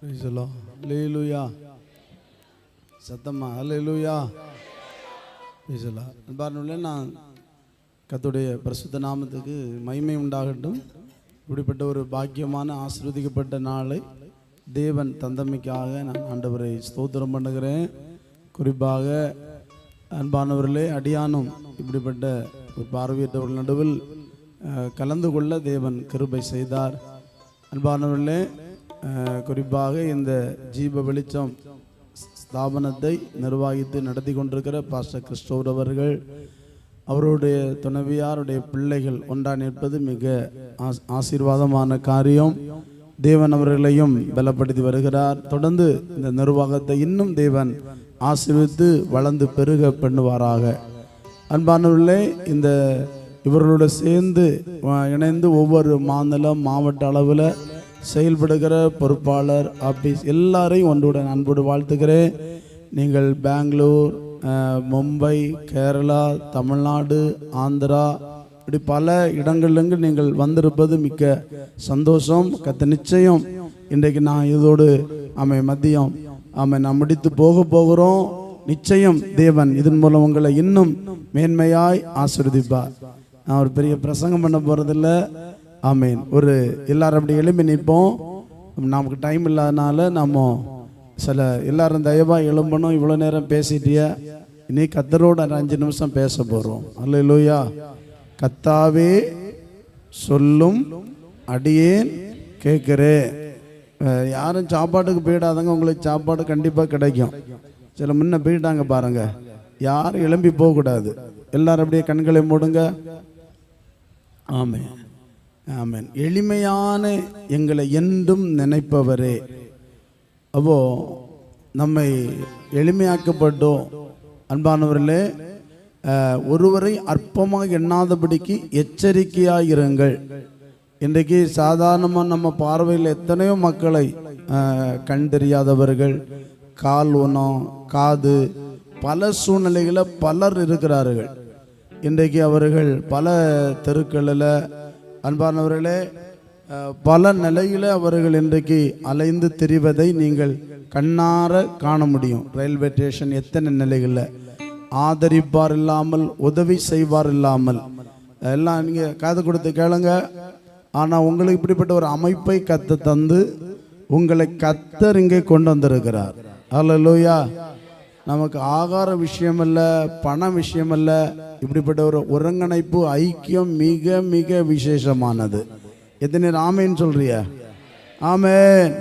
அல்லேலூயா. சத்தமா அல்லேலூயா. பாருங்களே, நான் கர்த்தருடைய பரிசுத்த நாமத்துக்கு மகிமை உண்டாகட்டும். இப்படிப்பட்ட ஒரு பாக்கியமான ஆசீர்வதிக்கப்பட்ட நாளை தேவன் தந்தமைக்காக நான் ஆண்டவரை ஸ்தோத்திரம் பண்ணுகிறேன். குறிப்பாக அன்பானவர்களே, அடியானும் இப்படிப்பட்ட ஒரு பார்வையற்றவர்கள் நடுவில் கலந்து கொள்ள தேவன் கிருபை செய்தார். அன்பானவர்களே, குறிப்பாக இந்த ஜீவ வெளிச்சம் ஸ்தாபனத்தை நிர்வகித்து நடத்தி கொண்டிருக்கிற பாஸ்டர் கிறிஸ்டோர் அவர்கள், அவருடைய துணைவியாருடைய பிள்ளைகள் ஒன்றாக நிற்பது மிக ஆசீர்வாதமான காரியம். தேவன் அவர்களையும் பலப்படுத்தி வருகிறார். தொடர்ந்து இந்த நிர்வாகத்தை இன்னும் தேவன் ஆசீர்வித்து வளர்ந்து பெருக பண்ணுவாராக. அன்பானவர்களே, இந்த இவர்களோடு சேர்ந்து இணைந்து ஒவ்வொரு மாநிலம் மாவட்ட அளவில் செயல்படுகிற பொறுப்பாளர் ஆபீஸ் எல்லாரையும் ஒன்றுடன் அன்போடு வாழ்த்துக்கிறேன். நீங்கள் பெங்களூர், மும்பை, கேரளா, தமிழ்நாடு, ஆந்திரா இப்படி பல இடங்களிலிருந்து நீங்கள் வந்திருப்பது மிக்க சந்தோஷம். நிச்சயம் இன்றைக்கு நான் இதோடு மதியம் நான் முடித்து போகிறோம். நிச்சயம் தேவன் இதன் மூலம் உங்களை இன்னும் மேன்மையாய் ஆசீர்வதிப்பார். நான் ஒரு பெரிய பிரசங்கம் பண்ண போறதில்ல. ஆமேன். ஒரு எல்லாரும் அப்படி எழும்பி நிற்போம். நமக்கு டைம் இல்லாதனால நம்ம எல்லாரும் தயவாக எழும்பணும். இவ்வளோ நேரம் பேசிட்டிய, இனி கர்த்தரோட 5 நிமிஷம் பேச போகிறோம். அல்லேலூயா. கர்த்தாவே சொல்லும் அடியேன் கேட்குறேன். யாரும் சாப்பாட்டுக்கு போயிடாதங்க, உங்களுக்கு சாப்பாடு கண்டிப்பாக கிடைக்கும். சில முன்ன போயிட்டாங்க பாருங்க. யாரும் எழும்பி போகக்கூடாது. எல்லாரும் அப்படியே கண்களை மூடுங்க. ஆமென், ஆமென். எளிமையான எங்களை என்றும் நினைப்பவரே. அப்போ நம்மை எளிமையாக்கப்பட்டோம். அன்பானவர்களே, ஒருவரை அற்பமாக எண்ணாதபடிக்கு எச்சரிக்கையாயிருங்கள். இன்றைக்கு சாதாரணமாக நம்ம பார்வையில் எத்தனையோ மக்களை கண் தெரியாதவர்கள், கால் ஊனம், காது, பல சூழ்நிலைகளில் பலர் இருக்கிறார்கள். இன்றைக்கு அவர்கள் பல தெருக்களில், அன்பானவர்களே, பல நிலையில் அவர்கள் இன்றைக்கு அலைந்து திரிவதை நீங்கள் கண்ணார காண முடியும். ரயில்வே ஸ்டேஷன் எத்தனை நிலைகளில் ஆதரிப்பார் இல்லாமல், உதவி செய்வார் இல்லாமல், எல்லாம் நீங்கள் காது கொடுத்து கேளுங்க. ஆனால் உங்களுக்கு இப்படிப்பட்ட ஒரு அமைப்பை கத்த தந்து உங்களை கத்தர் இங்கே கொண்டு வந்திருக்கிறார். அல்லேலூயா. நமக்கு ஆகார விஷயம் அல்ல, பண விஷயம் அல்ல. இப்படிப்பட்ட ஒரு ஒருங்கிணைப்பு, ஐக்கியம் மிக மிக விசேஷமானது. எத்தனை ஆமேன்னு சொல்றிய? ஆமேன்.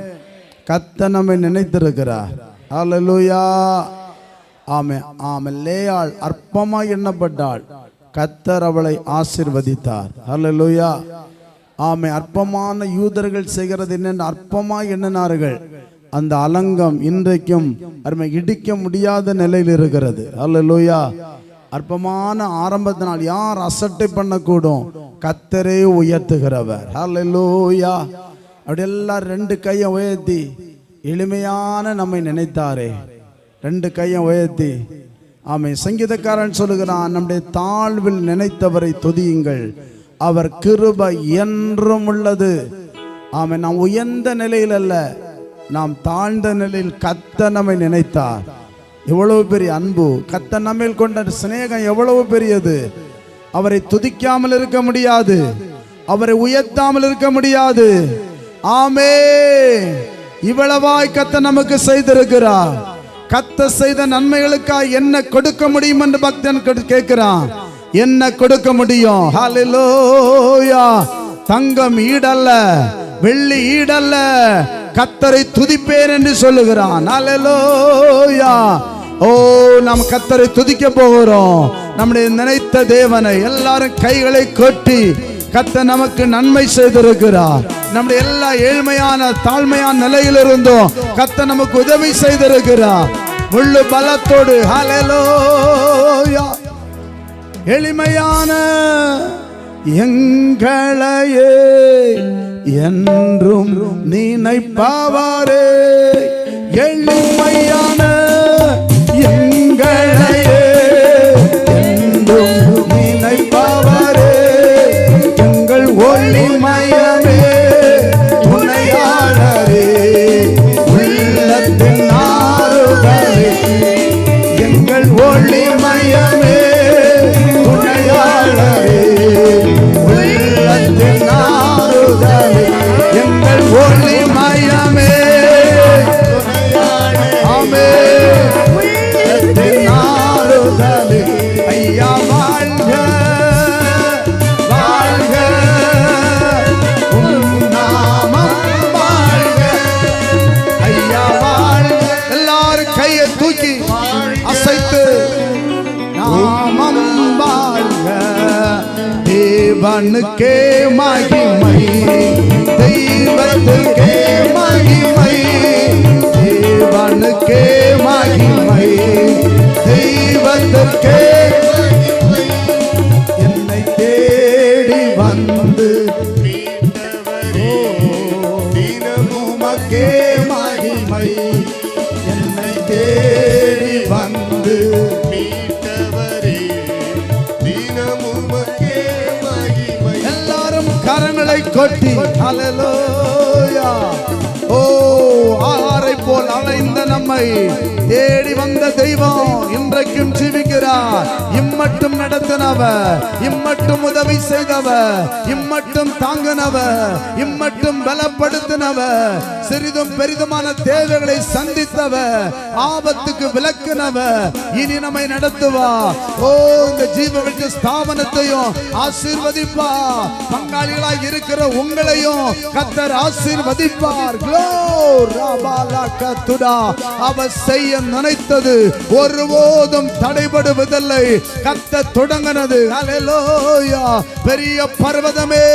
கர்த்தர் நம்மை நினைத்திருக்கிறார். அல்லேலூயா. ஆமென், ஆமென். லேயாள் அற்பமாய் எண்ணப்பட்டாள், கர்த்தர் அவளை ஆசீர்வதித்தார். அல்லேலூயா. ஆமென். அற்பமான யூதர்கள் செய்கிறது என்னென்று அற்பமாய் எண்ணினார்கள். அந்த அலங்கம் இன்றைக்கும் அருமை இடிக்க முடியாத நிலையில் இருக்கிறது. அல்லேலூயா. அற்பமான ஆரம்பத்தினால் யார் அசட்டை பண்ணக்கூடும்? கர்த்தரே உயர்த்துகிறவர். அல்லேலூயா. அப்படி எல்லாம் 2 கையை உயர்த்தி எளிமையான நம்மை நினைத்தாரே. 2 கையை உயர்த்தி ஆமென். சங்கீதக்காரன் சொல்லுகிறான், நம்முடைய தாழ்வில் நினைத்தவரை துதியுங்கள், அவர் கிருபை என்றும் உள்ளது. ஆமென். நாம் உயர்ந்த நிலையில் அல்ல, நாம் தாழ்ந்த நிலையில் கர்த்தர் நம்மை நினைத்தார். எவ்வளவு பெரிய அன்பு! கர்த்தர் நம்மேல் கொண்ட சிநேகம் எவ்வளவு பெரியது! அவரை துதிக்காமல் இருக்க முடியாது, அவரை உயர்த்தாமல் இருக்க முடியாது. ஆமென். இவ்வளவாய் கர்த்தர் நமக்கு செய்திருக்கிறார். கர்த்தர் செய்த நன்மைகளுக்காக என்ன கொடுக்க முடியும் என்று பக்தன் கேட்கிறான். என்ன கொடுக்க முடியும்? ஹல்லேலூயா. தங்கம் ஈடல்ல, வெள்ளி ஈடல்ல, கர்த்தரை துதிப்பேன் என்று சொல்லுகிறான். ஹல்லேலூயா. ஓ, நாம் கர்த்தரை துதிக்க போகிறோம். நம்முடைய நினைத்த தேவனை எல்லாரும் கைகளை கொட்டி, கர்த்தர் நமக்கு நன்மை செய்திருக்கிறார். நம்முடைய எல்லா ஏழ்மையான தாழ்மையான நிலையில் இருந்தோம் கர்த்தர் நமக்கு உதவி செய்திருக்கிறார். முழு பலத்தோடு ஹல்லேலூயா. எளிமையான எங்களையே என்றும் நினைப்பவரே, எளிமையான எங்களையே என்றும் நினைப்பவரே, எங்கள் ஒளிமயமே உன்னையாளரே, எங்கள் ஒளிமயமே துணையாளரே உள்ளத்தின் ஆறுதலே எங்கள் ஒளிமயமே ஆமே உள்ளத்தின் ஆறுதலே ஐயா வாழ்க வாழ்க உம் நாமம் வாழ்க ஐயா வாழ்க எல்லாரும் கையை தூக்கி அசைத்து நாமம் வாழ்க தேவனுக்கே மகிமை தெய்வத்துக்கே மகிமை தேவனுக்கே மகிமை தெய்வத்துக்கே என்னை தேடி வந்து உமக்கே மகிமை என்னை தேடி வந்து எல்லாரும் கரங்களை கொட்டி ஹல்லேலூயா ஓ ஆரை போல் அலைந்த நம்மை தேடி வந்த தெய்வம் இன்றைக்கும் ஜீவிக்கிறார். இம்மட்டும் நடத்தினவர், இம்மட்டும் உதவி செய்தவர், இம்மட்டும் தாங்கினவர், இம்மட்டும் பலப்படுத்தினவர், சிறிதும் பெரிதுமான தேவைகளை சந்தித்தவர், ஆபத்துக்கு விலக்கினவர், இனி நம்மை நடத்துவார். ஓ இந்த ஜீவவிருட்ச ஸ்தாபனத்தையும் ஆசீர்வதிப்பா. பங்காளிகளாய் இருக்கிற உங்களையும் கர்த்தர் ஆசீர்வதிப்பார். அவர் செய்ய நினைத்தது ஒருபோதும் தடைபடுவதில்லை. கர்த்தர் தொடங்கினது ஹல்லேலூயா. பெரிய பர்வதமே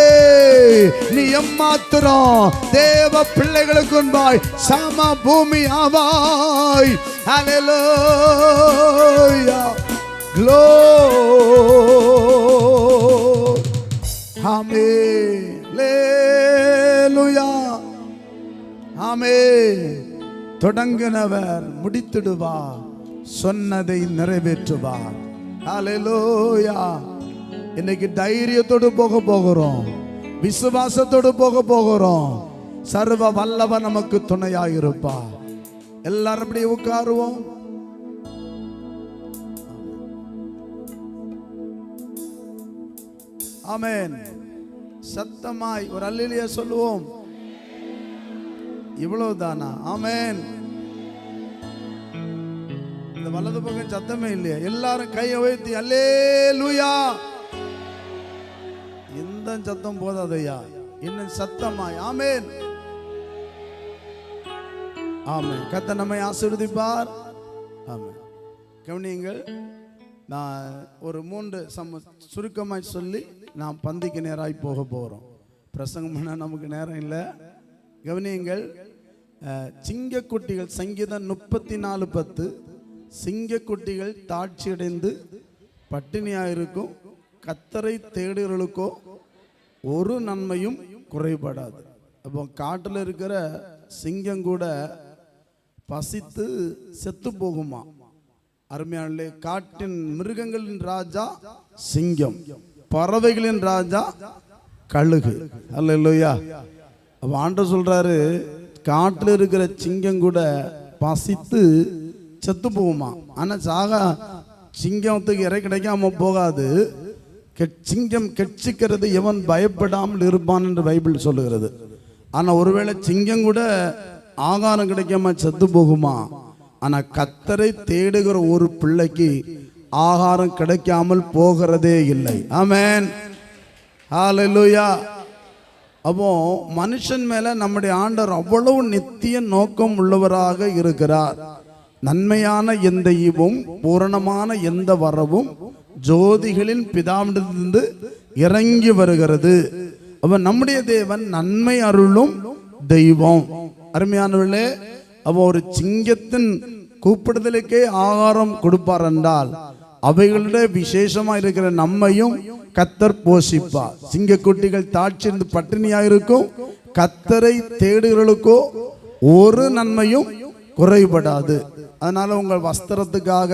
நீ எம்மாத்திரம் தேவ பிள்ளைகளுக்கு முன்பாய் சம பூமி ஆவாய். ஹல்லேலூயா glory ஆமென் ஹல்லேலூயா ஆமென். தொடங்கினவர் முடித்திடுவார், சொன்னதை நிறைவேற்றுவார். ஹல்லேலூயா. இன்னைக்கு தைரியத்தோடு போக போகிறோம், விசுவாசத்தோடு போக போகிறோம். சர்வ வல்லவர் நமக்கு துணையாக இருப்பார். எல்லாரும் அப்படி உட்காருவோம். ஆமென். சத்தமாய் ஒரு அல்லேலூயா சொல்லுவோம். இவ்வளவுதானா? ஆமென். இந்த வலது பக்கம் சத்தமே இல்லையா? எல்லாரும் கையை உயர்த்தி அல்லேலூயா. இந்த சத்தம் போதாதையா, இன்னும் சத்தமாய் ஆமென் ஆமென். கர்த்தர் நம்மை ஆசீர்வதிப்பார். ஆமென். கவனியுங்கள், நான் ஒரு 3 சுருக்கமாய் சொல்லி நாம் பந்திக்கு நேராய் போக போகிறோம். பிரசங்கம் பண்ண நமக்கு நேரம் இல்லை. கவனியுங்கள், சிங்கக்குட்டிகள் சங்கீதம் 34:10 சிங்கக்குட்டிகள் தாட்சியடைந்து பட்டினியாக இருக்கும், கர்த்தரை தேடுகிறவர்களுக்கோ ஒரு நன்மையும் குறைபடாது. அப்போ காட்டில் இருக்கிற சிங்கம் கூட பசித்து செத்து போகுமா? அருமையானே, காட்டின் மிருகங்களின் ராஜா சிங்கம், பறவைகளின் ராஜா கழுகு. அல்லேலூயா. அப்ப ஆண்டவர் சொல்றாரு, காட்டில் இருக்கிற சிங்கம் கூட பசித்து செத்து போகுமா. ஆனா சிங்கத்துக்கு இறை கிடைக்காம போகாது. சிங்கம் கெட்சிக்கிறது எவன் பயப்படாமல் இருப்பான் என்று பைபிள் சொல்லுகிறது. ஆனா ஒருவேளை சிங்கம் கூட ஆகாரம் கிடைக்காம செத்து போகுமா? ஆனா கர்த்தரை தேடுகிற ஒரு பிள்ளைக்கு ஆகாரம் கிடைக்காமல் போகிறதே இல்லை. ஆமென் ஹல்லேலூயா. அப்போ மனுஷன் மேல நம்முடைய ஆண்டவர் அவ்வளவு நித்திய நோக்கம் உள்ளவராக இருக்கிறார். நன்மையான எந்த ஈவும் பூரணமான எந்த வரவும் ஜோதிகளின் பிதாவிடத்திலிருந்து இறங்கி வருகிறது. அப்ப நம்முடைய தேவன் நன்மை அருளும் தெய்வம். அருமையானவர்களே, அப்போ ஒரு சிங்கத்தின் கூப்பிடுதலுக்கே ஆகாரம் கொடுப்பார் என்றால் அவைகளுடைய விசேஷமா இருக்கிற நம்மையும் கர்த்தர் போஷிப்பார். சிங்கக்குட்டிகள் தாட்சியிருந்து பட்டினியாக இருக்கும், கர்த்தரை தேடுகிறவர்களுக்கோ ஒரு நன்மையும் குறைபடாது. அதனால உங்கள் வஸ்திரத்துக்காக,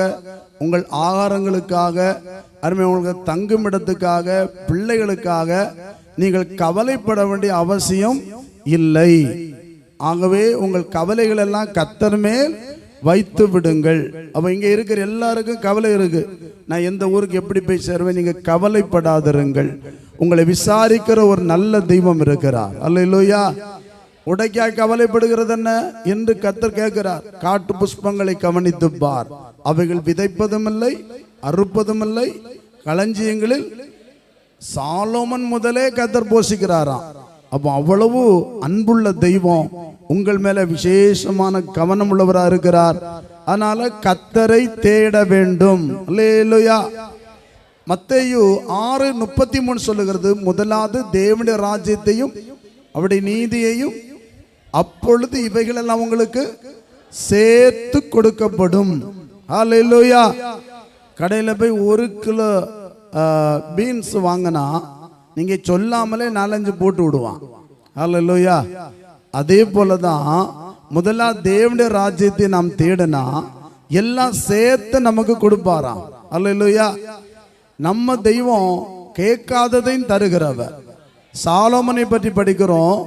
உங்கள் ஆகாரங்களுக்காக, அருமை உங்களுக்கு தங்கும் இடத்துக்காக, பிள்ளைகளுக்காக நீங்கள் கவலைப்பட வேண்டிய அவசியம் இல்லை. ஆகவே உங்கள் கவலைகள் எல்லாம் கர்த்தர் மேல் வைத்து விடுங்கள். அப்ப இங்க இருக்கிற எல்லாருக்கும் கவலை இருக்கு, நான் எந்த ஊருக்கு எப்படி போய் சேருவேன். நீங்க கவலைப்படாதிருங்கள், உங்களை விசாரிக்கிற ஒரு நல்ல தெய்வம் இருக்கிறார். அல்லேலூயா. உடைக்காய் கவலைப்படுகிறது என்ன என்று கர்த்தர் கேட்கிறார். காட்டு புஷ்பங்களை கவனித்து பார், அவைகள் விதைப்பதும் இல்லை, அறுப்பதும் இல்லை, களஞ்சியங்களில் சாலோமன் முதலே கர்த்தர் போஷிக்கிறாராம். அப்போ அவ்வளவு அன்புள்ள தெய்வம் உங்கள் மேல விசேஷமான கவனம் உள்ளவராக இருக்கிறார். அதனால கர்த்தரை தேட வேண்டும். அல்லேலூயா. மத்தேயு 6:33 சொல்லுகிறது, முதலாவது தேவனுடைய ராஜ்யத்தையும் அவருடைய நீதியையும், அப்பொழுது இவைகள் எல்லாம் உங்களுக்கு சேர்த்து கொடுக்கப்படும். அல்லேலூயா. கடையில போய் 1 கிலோ பீன்ஸ் வாங்கினா நீங்க சொல்லாமலே 4-5 போட்டு விடுவான். அல்லேலூயா. அதே போலதான் முதலாவது தேவனுடைய ராஜ்யத்தை நாம் தேடினா எல்லாம் சேர்த்து நமக்கு கொடுப்பாராம். அல்லேலூயா. நம்ம தெய்வம் கேட்காததையும் தருகிறவர். சாலோமனை பற்றி படிக்கிறோம்,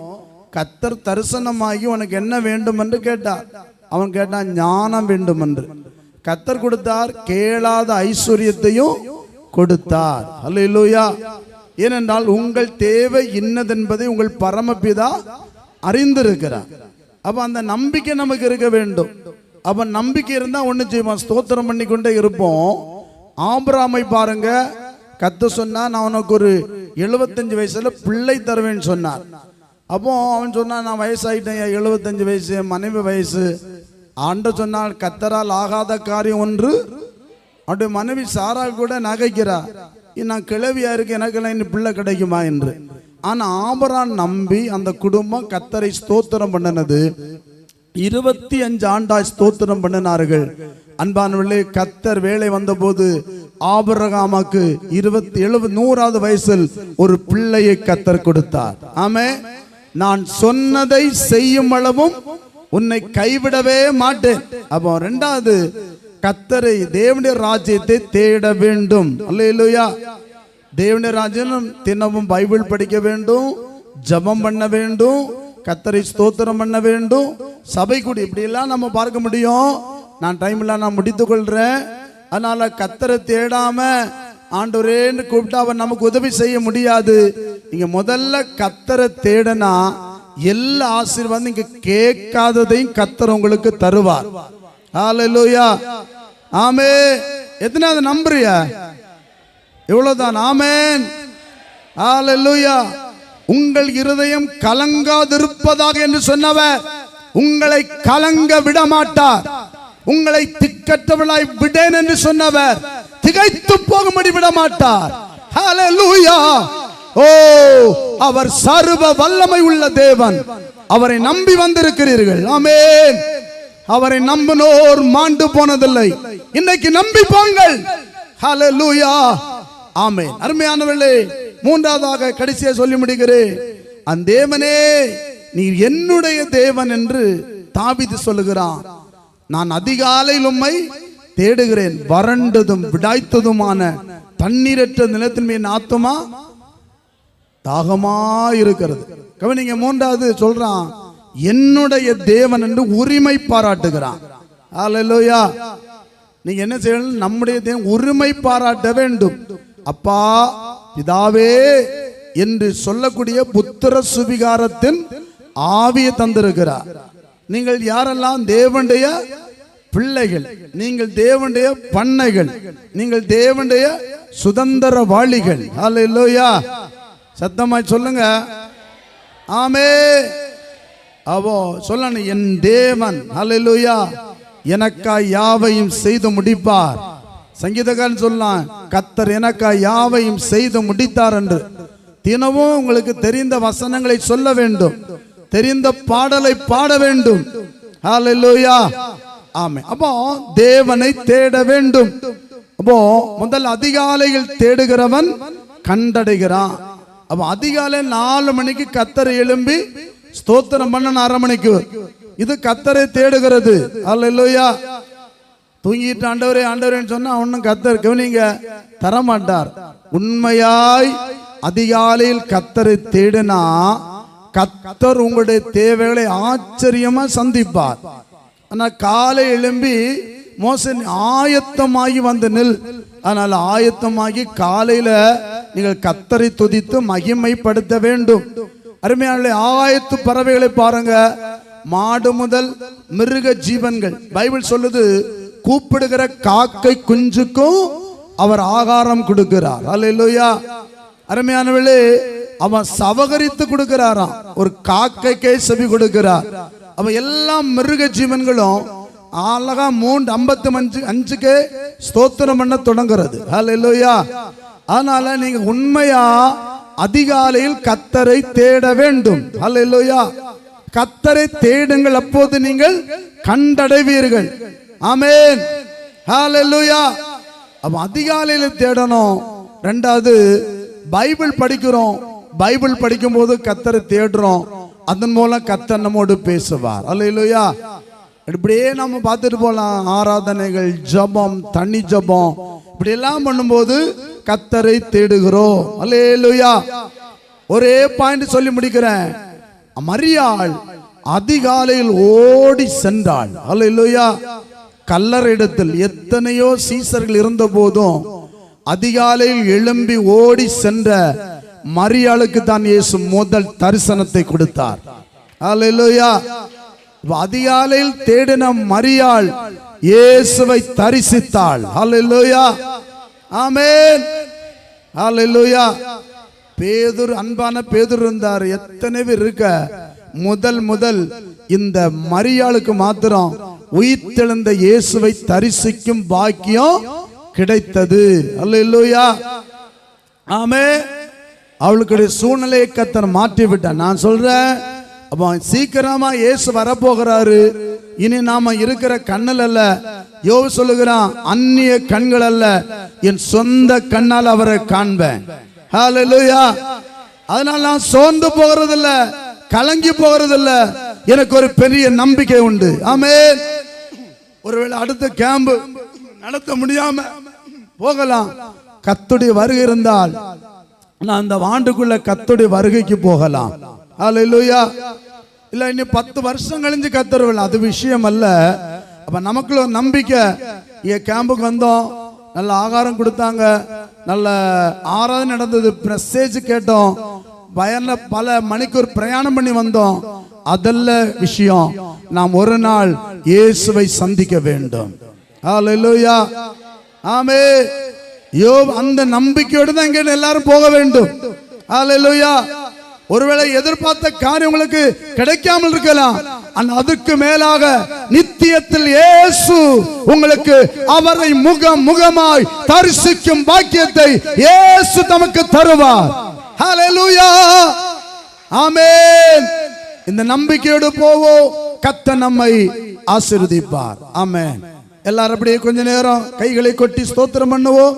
கர்த்தர் தரிசனமாகி உனக்கு என்ன வேண்டும் என்று கேட்டார். அவன் கேட்டான் ஞானம் வேண்டும் என்று. கர்த்தர் கொடுத்தார், கேளாத ஐஸ்வர்யத்தையும் கொடுத்தார். அல்லேலூயா. ஏனென்றால் உங்கள் தேவை இன்னதென்பதை உங்கள் பரமபிதா அறிந்திருக்கிறார். அப்ப அந்த நம்பிக்கை நமக்கு இருக்க வேண்டும். அப்ப நம்பிக்கை இருந்தா ஒண்ணு செய்வோம், ஸ்தோத்திரம் பண்ணி கொண்டே இருப்போம். ஆபிரகாமை பாருங்க, கர்த்தர் சொன்னா நான் உனக்கு ஒரு 75 வயசுல பிள்ளை தருவேன்னு சொன்னார். அப்போ அவன் சொன்னா நான் வயசாயிட்டேன், 75 வயசு, மனைவி வயசு. ஆண்டவர் சொன்னால் கர்த்தரால் ஆகாத காரியம் ஒன்று. அவருடைய மனைவி சாரா கூட நகைக்கிறா, நான் கிழவியா இருக்கு, எனக்கெல்லாம் இன்னும் பிள்ளை கிடைக்குமா என்று. ஆனா ஆபிரகாம் நம்பி அந்த குடும்பம் கர்த்தரை ஸ்தோத்திரம் பண்ணினது. 25 ஆண்டாய் ஸ்தோத்திரம் பண்ணினார்கள். அன்பானவர்களே, கர்த்தர் வேலை வந்தபோது ஆபிரகாமுக்கு 100வது வயசில் ஒரு பிள்ளையை கர்த்தர் கொடுத்தார். ஆமே. நான் சொன்னதை செய்யும் அளவும் உன்னை கைவிடவே மாட்டேன். அப்போ 2வது, கர்த்தரை தேவனுடைய ராஜ்யத்தை தேட வேண்டும். அல்லேலூயா. தேவனுடைய ராஜ்யம் தினமும் பைபிள் படிக்க வேண்டும், ஜெபம் பண்ண வேண்டும், கர்த்தரை ஸ்தோத்திரம் பண்ண வேண்டும், சபை கூடி இப்படி எல்லாம் நம்ம பார்க்க முடியும். நான் டைம் எல்லாம் நான் முடித்துக் கொள்றேன். அதனால கர்த்தரை தேடாம ஆண்டவரேன்னு கூப்பிட்டா அவர் நமக்கு உதவி செய்ய முடியாது. நீங்க முதல்ல கர்த்தரை தேடனா எல்லா ஆசீர்வாதம் நீங்க கேட்காததையும் கர்த்தர் உங்களுக்கு தருவார். ஹல்லேலூயா. ஆமே. எத்தனாவது நம்புறியா? எவ்வளவுதான். ஆமென். ஹல்லேலூயா. உங்கள் இருதயம் கலங்காதிருப்பதாக என்று சொன்னவர் உங்களை கலங்க விட மாட்டார். உங்களை திக்கற்றவளாய் விடேன் என்று சொன்னவர் திகைத்து போகும்படி விட மாட்டார். ஹல்லேலூயா. ஓ, அவர் சர்வ வல்லமை உள்ள தேவன். அவரை நம்பி வந்திருக்கிறீர்கள். ஆமென். அவரை நம்பினோர் மாண்டு போனதில்லை. இன்னைக்கு நம்பி போங்கள். ஹல்லேலூயா. ஆமென். அருமையானவர்களே, 3வதாக கடைசியா சொல்லி முடிக்கிறேன். அந்த தேவனே நீர் என்னுடைய தேவன் என்று தாவீது சொல்லுகிறான். நான் அதிகாலையில் உம்மை தேடுகிறேன், வறண்டதும் விடாய்த்ததுமான தண்ணீரற்ற நிலத்தின் மீது ஆத்துமா தாகமா இருக்கிறது. கவனிங்க, 3வது சொல்றான் என்னுடைய தேவன் என்று உரிமை பாராட்டுகிறான். ஹல்லேலூயா. நீங்க என்ன செய்யணும்? நம்முடைய தேவன் உரிமை பாராட்ட வேண்டும். அப்பா பிதாவே என்று சொல்லக்கூடிய புத்திர சுவிகாரத்தின் ஆவியை தந்திருக்கிறார். நீங்கள் யாரெல்லாம் தேவனுடைய பிள்ளைகள், நீங்கள் தேவனுடைய பண்ணைகள், நீங்கள் தேவனுடைய சுதந்திரவாளிகள். ஹல்லேலூயா. சத்தமாய் சொல்லுங்க. ஆமே. அவோ சொல்லணும், என் தேவன் ஹல்லேலூயா எனக்காய் யாவையும் செய்து முடிப்பார். சங்கீதக்காரன் சொல்லலாம், கர்த்தர் எனக்காய் யாவையும் செய்து முடித்தார் என்று. தினமும் உங்களுக்கு தெரிந்த வசனங்களை சொல்ல வேண்டும், தெரிந்த பாடலை பாட வேண்டும். ஹல்லேலூயா. ஆமென். அப்போ தேவனை தேட வேண்டும். அப்போ முதல் அதிகாலையில் தேடுகிறவன் கண்டடைகிறான். அப்போ அதிகாலை 4 மணிக்கு கர்த்தரை எழும்பி ஸ்தோத்திரம் பண்ண 1/2 மணிக்கு இது கர்த்தரை தேடுகிறது. ஹல்லேலூயா. தூங்கிட்டு ஆண்டவரே ஆண்டவரேன்னு சொன்னா ஒன்னும் கர்த்தர் கவனிங்க தரமாட்டார். உண்மையாய் அதிகாலையில் கர்த்தரை தேடினா கர்த்தர் உங்களுடைய தேவைகளை ஆச்சரியமா சந்திப்பார். ஆனால் காலை எழும்பி மோசே ஆயத்தமாகி வந்து நில். ஆனால் ஆயத்தமாகி காலையில நீங்கள் கர்த்தரை துதித்து மகிமைப்படுத்த வேண்டும். அருமையான ஆகாயத்து பறவைகளை பாருங்க, மாடு முதல் மிருக ஜீவன்கள். பைபிள் சொல்லுது, கூப்பிடுகிற காக்கை குஞ்சுக்கும் அவர் ஆகாரம் கொடுக்கிறார். அல்லேலூயா. அருமையானவர்களே, அவன் சவகரித்து கொடுக்கிறாராம். ஒரு காக்கைக்கே செவி கொடுக்கிறார். அவன் எல்லா மிருக ஜீவன்களும் அழகா 3:55 ஸ்தோத்திரம் பண்ண தொடங்குறது. அல்லேலூயா. அதனால நீங்க உண்மையா அதிகாலையில் கர்த்தரை தேட வேண்டும். அல்லேலூயா. கர்த்தரை தேடுங்கள், அப்போது நீங்கள் கண்டடைவீர்கள். ஆமென். ஹல்லேலூயா. அப்ப அதிகாலையில் தேடணும். ரெண்டாவது, பைபிள் படிக்கிறோம். பைபிள் படிக்கும் போது கர்த்தரை தேடுறோம். அதன் மூலம் கர்த்தர் நம்மோடு பேசுவார். அல்லேலூயா. இப்படியே நம்ம பார்த்துட்டு போலாம். ஆராதனைகள், ஜபம், தனி ஜபம், இப்படி எல்லாம் பண்ணும்போது கர்த்தரை தேடுகிறோம். அல்லேலூயா. ஒரே பாயிண்ட் சொல்லி முடிக்கிறேன். மரியாள் அதிகாலையில் ஓடி சென்றாள். அல்லேலூயா. கல்லறையிடத்தில் எத்தனையோ சீசர்கள் இருந்த போதும் அதிகாலையில் எழும்பி ஓடி சென்ற மரியாளுக்கு தான் இயேசு முதல் தரிசனத்தை கொடுத்தார். அல்லேலூயா. அதிகாலையில் தேடின மரியாள் இயேசுவை தரிசித்தாள். அல்லேலூயா. ஆமென். அல்லேலூயா. பேதுரு, அன்பான பேதுரு இருந்தார். எத்தனை பேர் இருக்க, முதல் இந்த மரியாளுக்கு மாத்திரம் உயிர்த்தெழுந்த இயேசுவை தரிசிக்கும் பாக்கியம் கிடைத்தது. அல்லேலூயா. ஆமென். அவளுடைய சூழ்நிலையை கர்த்தர் மாற்றி விட்டார். நான் சொல்றேன், அப்ப சீக்கிரமா இயேசு வரப்போகிறாரு. இனி நாம இருக்கிற கண்ணில் அல்ல, யோபு சொல்லுகிறான், அந்நிய கண்கள் அல்ல, என் சொந்த கண்ணால் அவரை காண்பேன். ஹல்லேலூயா. அதனால நான் சோர்ந்து போகிறதில்ல, கலங்கி போகிறதில்ல. எனக்கு ஒரு பெரிய நம்பிக்கை உண்டு. ஆமென். ஒருவேளை அடுத்த கேம்ப் நடத்த முடியாம போகலாம். கர்த்தருடைய வருகை இருந்தால் நான் அந்த ஆண்டுக்குள்ள கர்த்தருடைய வருகைக்கு போகலாம். ஹல்லேலூயா. இல்ல இனி 10 வருஷம் கழிஞ்சு கர்த்தர், அது விஷயம் அல்ல. அப்ப நமக்குள்ள ஒரு நம்பிக்கை. கேம்புக்கு வந்தோம், நல்ல ஆகாரம் கொடுத்தாங்க, நல்ல ஆராதனை நடந்தது, மெசேஜ் கேட்டோம், பயன்ல பல மணிக்கூர் பிரயாணம் பண்ணி வந்தோம். அதல்ல விஷயம். நாம் ஒரு நாள் இயேசுவை சந்திக்க வேண்டும். ஹல்லேலூயா. ஆமென். யோபு அந்த நம்பிக்கையோடு தான் இங்க எல்லாரும் போக வேண்டும். ஹல்லேலூயா. ஒருவேளை எதிர்பார்த்த காரியம் உங்களுக்கு கிடைக்காமல் இருக்கலாம். அதுக்கு மேலாக நித்தியத்தில் இயேசு உங்களுக்கு அவரை முகமாய் தரிசிக்கும் பாக்கியத்தை இயேசு தமக்கு தருவார். ஹல்லேலூயா. ஆமென். இந்த நம்பிக்கையோடு போவோம். கர்த்தர் நம்மை ஆசீர்வதிப்பார். ஆமென். எல்லாரும் அப்படியே கொஞ்ச நேரம் கைகளை கொட்டி ஸ்தோத்திரம் பண்ணுவோம்.